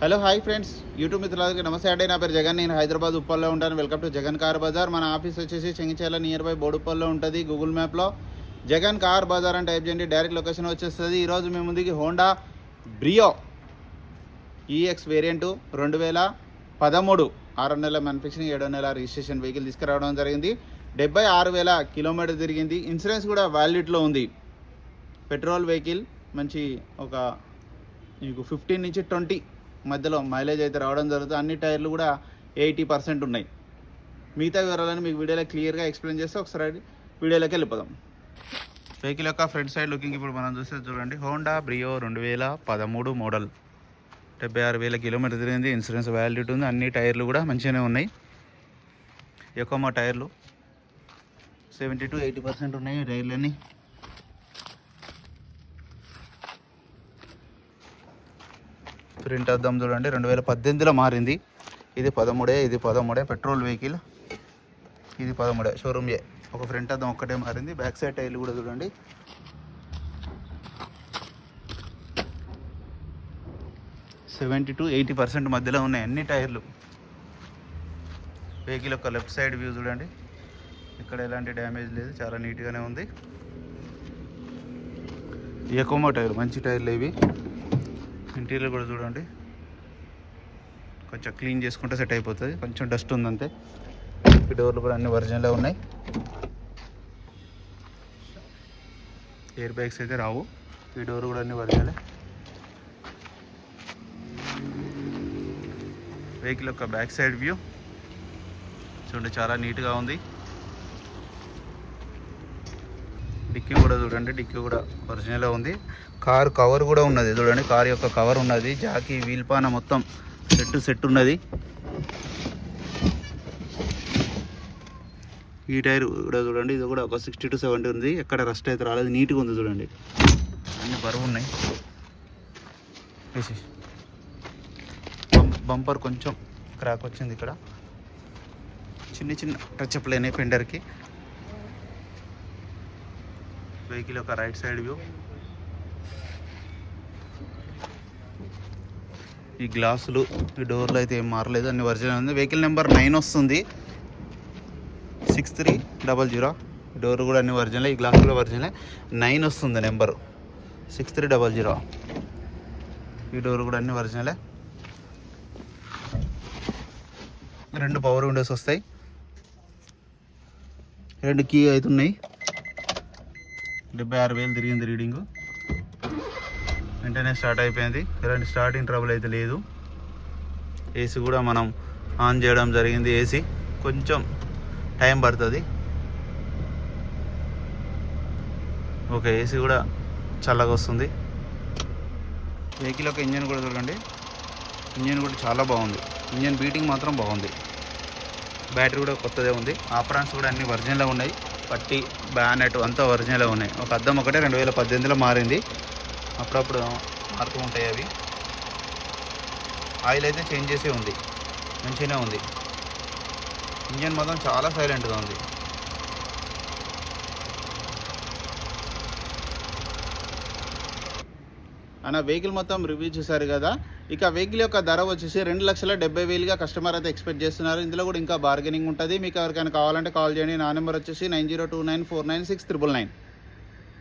Hello hi friends, YouTube మిత్రులకి నమస్తే అండి. నా పేరు జగన్. నేను హైదరాబాద్ ఉప్పల్లో ఉంటాను. Welcome to Jagan car Bazar. మన ఆఫీస్ వచ్చేసి చెంగిచెర్ల నియర్ బై బోడుప్పల్లో ఉంటుంది. గూగుల్ మ్యాప్లో జగన్ కార్ బజార్ అని టైప్ చేయండి, డైరెక్ట్ లొకేషన్ వచ్చేస్తుంది. ఈరోజు మేము ముందుకి హోండా బ్రియో ఈఎక్స్ వేరియంటు 2013 6 నెలల మ్యానుఫ్యాక్చరింగ్ 7 నెలల రిజిస్ట్రేషన్ వెహికల్ తీసుకురావడం జరిగింది. 76,000 కిలోమీటర్ తిరిగింది. ఇన్సూరెన్స్ కూడా వ్యాలిడిటీలో ఉంది. పెట్రోల్ వెహికల్ మంచి ఒక మీకు 15 నుంచి 20 మధ్యలో మైలేజ్ అయితే రావడం జరుగుతుంది. అన్ని టైర్లు కూడా 80% ఉన్నాయి. మిగతా వివరాలను మీకు వీడియోలో క్లియర్గా ఎక్స్ప్లెయిన్ చేస్తే ఒకసారి వీడియోలోకి వెళ్ళిపోదాం. వెహికల్ యొక్క ఫ్రంట్ సైడ్ లుకింగ్ ఇప్పుడు మనం చూస్తే చూడండి. హోండా బ్రియో 2013 మోడల్, 76,000 కిలోమీటర్ తిరిగింది. ఇన్సూరెన్స్ వ్యాలిడిటీ ఉంది. అన్ని టైర్లు కూడా మంచిగానే ఉన్నాయి. ఎక్కువ టైర్లు 70 to 80% ఉన్నాయి టైర్లన్నీ. ప్రింట్ అద్దం చూడండి, 2018లో మారింది. ఇది 13 పెట్రోల్ వెహికల్. ఇది 13 షోరూమ్ ఏ. ఒక ఫ్రంట్ అద్దం ఒక్కటే మారింది. బ్యాక్ సైడ్ టైర్లు కూడా చూడండి. సెవెంటీ టు 80% మధ్యలో ఉన్నాయి అన్ని టైర్లు. వెహికల్ యొక్క లెఫ్ట్ సైడ్ వ్యూ చూడండి. ఇక్కడ ఎలాంటి డ్యామేజ్ లేదు, చాలా నీట్గానే ఉంది. ఎక్కువ టైర్ మంచి టైర్లు ఇవి. ఇంటీరియర్ కూడా చూడండి, కొంచెం క్లీన్ చేసుకుంటే సెట్ అయిపోతుంది. కొంచెం డస్ట్ ఉందంతే. ఈ డోర్లు కూడా అన్ని ఒరిజినల్గా ఉన్నాయి. ఎయిర్ బ్యాగ్స్ అయితే రావు. ఈ డోర్ కూడా అన్ని ఒరిజినలే. వెహికల్ యొక్క బ్యాక్ సైడ్ వ్యూ చూడండి, చాలా నీట్గా ఉంది. డిక్కీ కూడా చూడండి, డిక్కీ కూడా ఒరిజినల్గా ఉంది. కార్ కవర్ కూడా ఉన్నది చూడండి. కార్ యొక్క కవర్ ఉన్నది. జాకీ వీల్ పాన మొత్తం సెట్ ఉన్నది. ఈ టైర్ కూడా చూడండి, ఇది కూడా ఒక 60 to 70 ఉంది. ఎక్కడ రస్ట్ అయితే రాలేదు, నీట్గా ఉంది చూడండి. అన్ని బరువు ఉన్నాయి. బంపర్ కొంచెం క్రాక్ వచ్చింది. ఇక్కడ చిన్న టచ్అప్లు అయినాయి ఫెండర్కి. వెహికల్ యొక్క రైట్ సైడ్ వ్యూ. ఈ గ్లాసులు, ఈ డోర్లు అయితే ఏం మారలేదు, అన్ని ఒరిజినల్ ఉంది. వెహికల్ నెంబర్ 9 వస్తుంది, 6300. డోర్ కూడా అన్ని ఒరిజినల్. ఈ గ్లాస్ కూడా ఒరిజినల్. 9 వస్తుంది నెంబరు, 6300. ఈ డోర్ కూడా అన్ని ఒరిజినలే. 2 పవర్ విండోస్ వస్తాయి. 2 కీ అవుతున్నాయి. 76,000 తిరిగింది రీడింగు. వెంటనే స్టార్ట్ అయిపోయింది. ఎలాంటి స్టార్టింగ్ ట్రబుల్ అయితే లేదు. ఏసీ కూడా మనం ఆన్ చేయడం జరిగింది. ఏసీ కొంచెం టైం పడుతుంది. ఓకే, ఏసీ కూడా చల్లగా వస్తుంది. వెహికల్ యొక్క ఇంజన్ కూడా చూడండి. ఇంజన్ కూడా చాలా బాగుంది. ఇంజన్ బీటింగ్ మాత్రం బాగుంది. బ్యాటరీ కూడా కొత్తదే ఉంది. ఆపరాన్స్ కూడా అన్ని ఒరిజినల్గా ఉన్నాయి. పట్టి, బ్యానెట్ అంతా ఒరిజినల్గా ఉన్నాయి. ఒక అద్దం ఒకటే 2018లో మారింది. అప్పుడప్పుడు మారుతూ ఉంటాయి అవి. ఆయిల్ అయితే చేంజ్ చేసి ఉంది, మంచిగానే ఉంది. ఇంజన్ మాత్రం చాలా సైలెంట్గా ఉంది. అన్న వెహికల్ మొత్తం రివ్యూ చూసారు కదా. ఇక వెహికల్ యొక్క ధర వచ్చేసి 2,70,000గా కస్టమర్ అయితే ఎక్స్పెక్ట్ చేస్తున్నారు. ఇందులో కూడా ఇంకా బార్గెనింగ్ ఉంటుంది. మీకు ఎవరికైనా కావాలంటే కాల్ చేయండి. నా నెంబర్ వచ్చేసి 9029496999.